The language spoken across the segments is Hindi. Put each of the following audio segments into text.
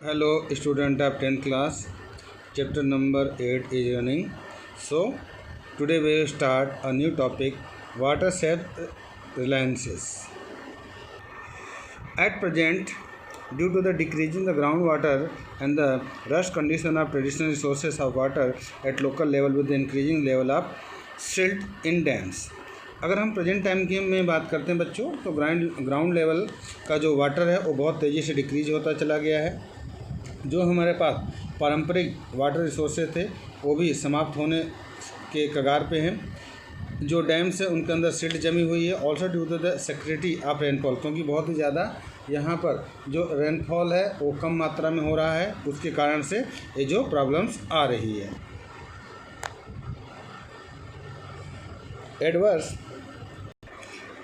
Hello, student of 10th class. Chapter number 8 is running. So, today we will start a new topic, water self-reliances. At present, due to the decreasing the groundwater and the rush condition of traditional resources of water at local level with the increasing level of silt in dams. अगर हम प्रेजेंट टाइम की में बात करते हैं बच्चों, तो ग्राउंड लेवल का जो वाटर है वो बहुत तेज़ी से डिक्रीज होता चला गया है। जो हमारे पास पारंपरिक वाटर रिसोर्सेज थे वो भी समाप्त होने के कगार पे हैं। जो डैम्स है उनके अंदर सिल्ट जमी हुई है। Also due to the scarcity of rainfall, क्योंकि बहुत ही ज़्यादा यहाँ पर जो रेनफॉल है वो कम मात्रा में हो रहा है, उसके कारण से ये जो प्रॉब्लम्स आ रही है। Adverse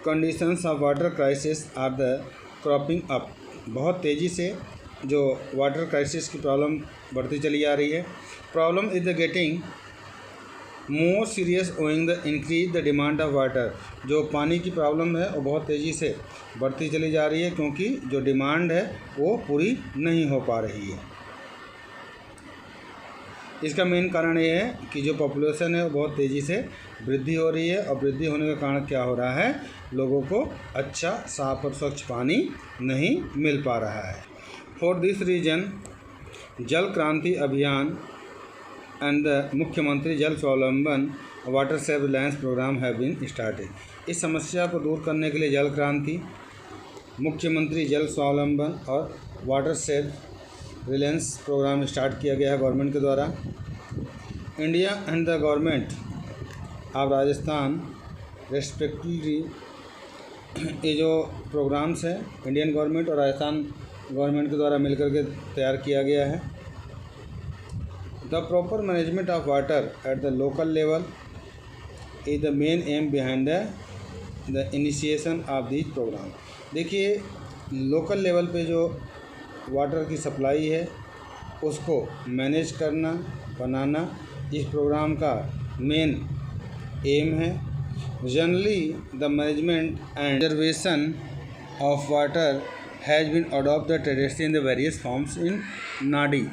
conditions of water crisis are the cropping up. बहुत तेज़ी से जो वाटर क्राइसिस की प्रॉब्लम बढ़ती चली जा रही है। Problem is the getting more serious owing the increase the demand of water. जो पानी की प्रॉब्लम है वो बहुत तेज़ी से बढ़ती चली जा रही है, क्योंकि जो डिमांड है वो पूरी नहीं हो पा रही है। इसका मेन कारण ये है कि जो पॉपुलेशन है वो बहुत तेज़ी से वृद्धि हो रही है, और वृद्धि होने का कारण क्या हो रहा है, लोगों को अच्छा साफ और स्वच्छ पानी नहीं मिल पा रहा है। फॉर दिस रीजन जल क्रांति अभियान and the Mukhyamantri Jal Swavlamban water self reliance program have been started. इस समस्या को दूर करने के लिए जल क्रांति, मुख्यमंत्री जल स्वावलंबन और water self reliance program start किया गया है गवर्नमेंट के द्वारा। India and the government of Rajasthan respectively, ये जो प्रोग्राम्स हैं इंडियन गवर्नमेंट और राजस्थान गवर्नमेंट के द्वारा मिलकर के तैयार किया गया है। The proper management of water at the local level is the main aim behind the initiation of this program. देखिए, लोकल लेवल पे जो वाटर की सप्लाई है उसको मैनेज करना, बनाना इस प्रोग्राम का मेन एम है। Generally the management and conservation of water has been adopt the tradition in the various forms in nadi.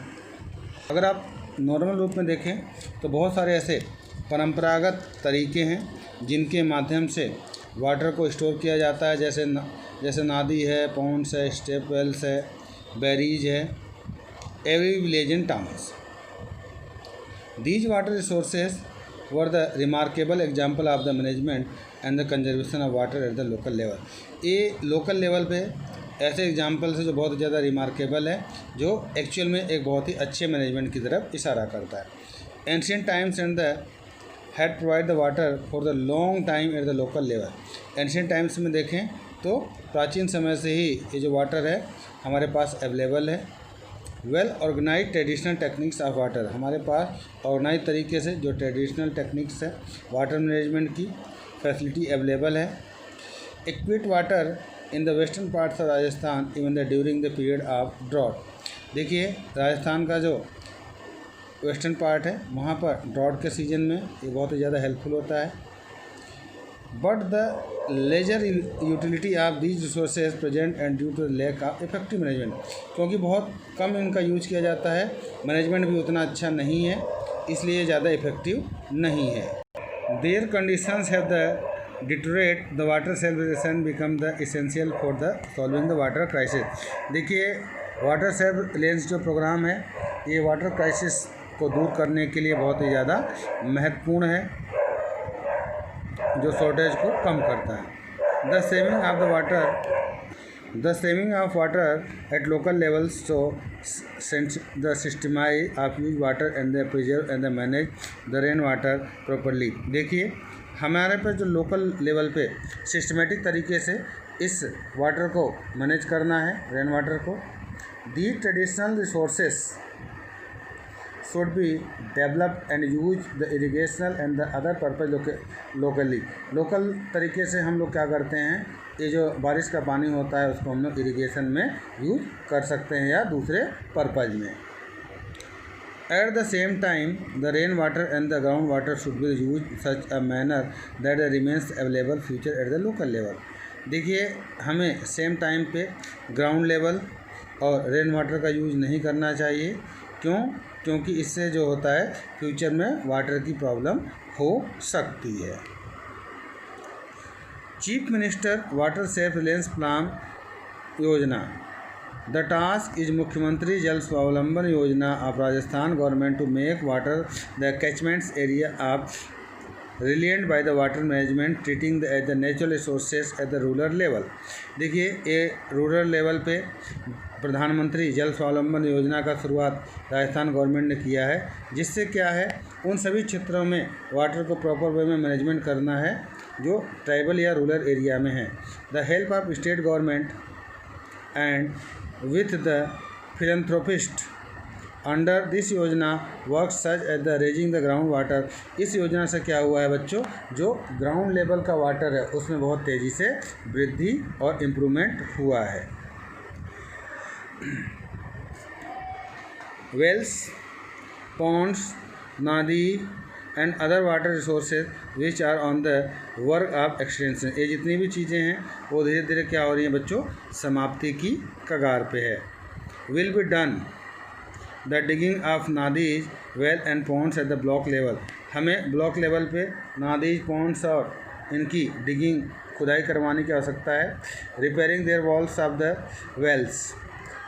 अगर आप नॉर्मल रूप में देखें तो बहुत सारे ऐसे परंपरागत तरीके हैं जिनके माध्यम से वाटर को स्टोर किया जाता है, जैसे नादी है, पॉन्ड्स है, स्टेप वेल्स है, बैरीज है, every village in towns. These water resources were the remarkable example of the management and the conservation of water at the local level. ये लोकल लेवल पे ऐसे एग्जाम्पल्स है जो बहुत ज़्यादा रिमार्केबल है, जो एक्चुअल में एक बहुत ही अच्छे मैनेजमेंट की तरफ इशारा करता है। Ancient times and the had provide the water for the long time eight the local level. Ancient times में देखें तो प्राचीन समय से ही ये जो वाटर है हमारे पास अवेलेबल है। Well organise traditional techniques of water, हमारे पास ऑर्गेनाइज तरीके से जो ट्रेडिशनल टेक्निक्स है वाटर मैनेजमेंट की फैसिलिटी अवेलेबल है। Equate water in the western parts of Rajasthan even the during the period of drought. देखिए, राजस्थान का जो वेस्टर्न पार्ट है वहाँ पर ड्रॉट के सीजन में ये बहुत ही ज़्यादा हेल्पफुल होता है। But the lesser utility of these resources present and due to lack of effective management, क्योंकि बहुत कम इनका यूज किया जाता है, मैनेजमेंट भी उतना अच्छा नहीं है, इसलिए ज़्यादा इफेक्टिव नहीं है। Their conditions have the deteriorate the water self reliance become the essential for the solving the water crisis. देखिए, वाटर सेल्फ रिलायंस जो प्रोग्राम है ये वाटर क्राइसिस को दूर करने के लिए बहुत ही ज़्यादा महत्वपूर्ण है, जो शॉर्टेज को कम करता है। The saving of water at local levels so the systemise of use water and the preserve and the manage the rain water properly. देखिए, हमारे पे जो लोकल लेवल पे सिस्टमेटिक तरीके से इस वाटर को मैनेज करना है, रेन वाटर को। The traditional resources should be developed and use the irrigational and the other purpose locally। Local तरीके से हम लोग क्या करते हैं, ये जो बारिश का पानी होता है उसको हम लोग इरिगेशन में यूज कर सकते हैं या दूसरे पर्पज़ में। At the same time the rain water and the ground water should be use such a manner that remains available future eight the local level. देखिए, हमें सेम टाइम पे ग्राउंड लेवल और रेन वाटर का यूज नहीं करना चाहिए। क्योंकि इससे जो होता है फ्यूचर में वाटर की प्रॉब्लम हो सकती है। Chief minister water self reliance plan योजना। The task is Mukhyamantri Jal Swavlamban Yojana of Rajasthan government to make water the catchments area of reliant by the water management treating the natural resources at the rural level. देखिए, ये रूरल लेवल पे प्रधानमंत्री जल स्वावलंबन योजना का शुरुआत राजस्थान गवर्नमेंट ने किया है, जिससे क्या है उन सभी क्षेत्रों में वाटर को प्रॉपर वे में मैनेजमेंट करना है जो ट्राइबल या रूरल एरिया में है। The help of state government and with the philanthropist under this yojana work such at the raising the ground water. इस योजना से क्या हुआ है बच्चों, जो ग्राउंड लेवल का वाटर है उसमें बहुत तेज़ी से वृद्धि और इम्प्रूवमेंट हुआ है। Wells, ponds, nadi and other water resources which are on the work of extension. ये जितनी भी चीज़ें हैं वो धीरे धीरे क्या हो रही हैं बच्चों, समाप्ति की कगार पे है। Will be done the digging of nadis, well and ponds at the block level. हमें ब्लॉक लेवल पे नादीज, पॉन्ड्स और इनकी डिगिंग खुदाई करवाने की आवश्यकता है। Repairing their walls of the wells.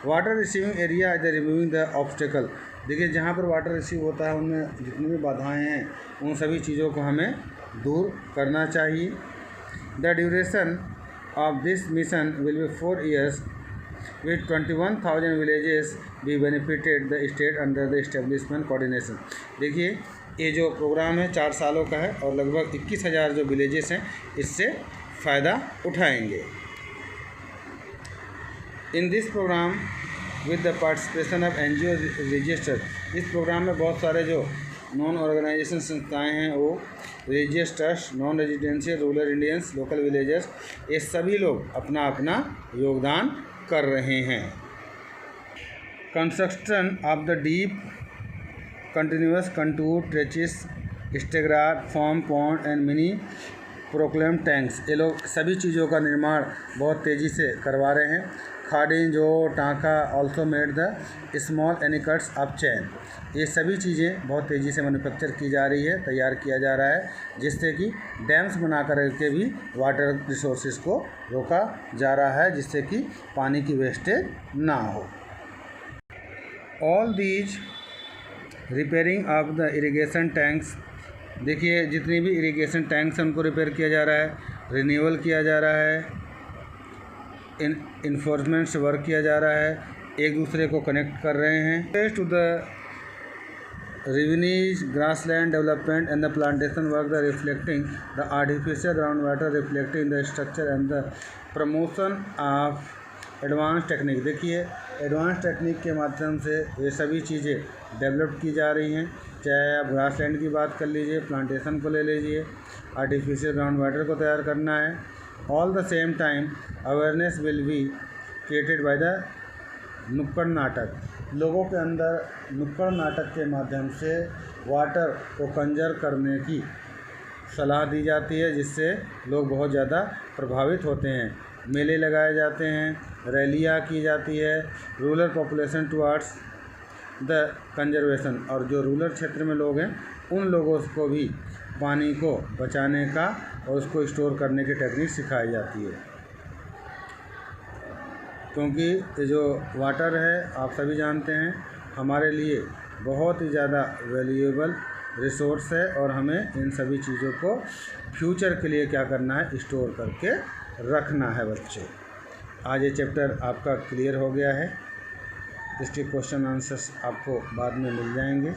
Water receiving area is the removing the obstacle. देखिए, जहाँ पर वाटर रिसीव होता है उनमें जितनी भी बाधाएं हैं उन सभी चीज़ों को हमें दूर करना चाहिए। The duration of this mission will be 4 years with 21,000 villages be benefited the state under the establishment coordination। देखिए, ये जो प्रोग्राम है 4 सालों का है और लगभग 21,000 जो विलेजेस हैं इससे फ़ायदा उठाएंगे। In this program with the participation of NGO register. इस प्रोग्राम में बहुत सारे जो नॉन ऑर्गेनाइजेशन संस्थाएं हैं वो religious trust, non residential rural Indians, local villagers, ये सभी लोग अपना अपना योगदान कर रहे हैं। Construction of the deep continuous contour trenches, staggered, farm, pond and mini percolation tanks, ये लोग सभी चीज़ों का निर्माण बहुत तेज़ी से करवा रहे हैं। खाडिन जो tanka also made the small anicuts of chain. ये सभी चीज़ें बहुत तेज़ी से मैन्युफैक्चर की जा रही है, तैयार किया जा रहा है, जिससे कि डैम्स बना करके भी वाटर रिसोर्सेज को रोका जा रहा है, जिससे कि पानी की वेस्टेज ना हो। All these repairing of the irrigation tanks. देखिए, जितनी भी इरिगेशन टैंक्स हैं उनको रिपेयर किया जा रहा है, रिन्यूअल किया जा रहा है, इन्फोर्समेंट से वर्क किया जा रहा है, एक दूसरे को कनेक्ट कर रहे हैं। To the revenues, grassland development and the plantation work the reflecting the artificial ground water reflecting the structure and the promotion of advance technique. देखिए, एडवांस टेक्निक के माध्यम से ये सभी चीज़ें डेवलप की जा रही हैं, चाहे आप ग्रासलैंड की बात कर लीजिए, प्लांटेशन को ले लीजिए, आर्टिफिशियल ग्राउंड वाटर को तैयार करना है। All the same time awareness will be created by the नुक्कड़ नाटक। लोगों के अंदर नुक्कड़ नाटक के माध्यम से वाटर को कंजर्व करने की सलाह दी जाती है, जिससे लोग बहुत ज़्यादा प्रभावित होते हैं। मेले लगाए जाते हैं, रैलियाँ की जाती है, rural population towards the conservation, और जो रूरल क्षेत्र में लोग हैं उन लोगों को भी पानी को बचाने का और उसको स्टोर करने की टेक्निक सिखाई जाती है। क्योंकि ये जो वाटर है आप सभी जानते हैं हमारे लिए बहुत ही ज़्यादा वैल्यूएबल रिसोर्स है, और हमें इन सभी चीज़ों को फ्यूचर के लिए क्या करना है, स्टोर करके रखना है। बच्चों, आज ये चैप्टर आपका क्लियर हो गया है। इसके क्वेश्चन आंसर्स आपको बाद में मिल जाएंगे।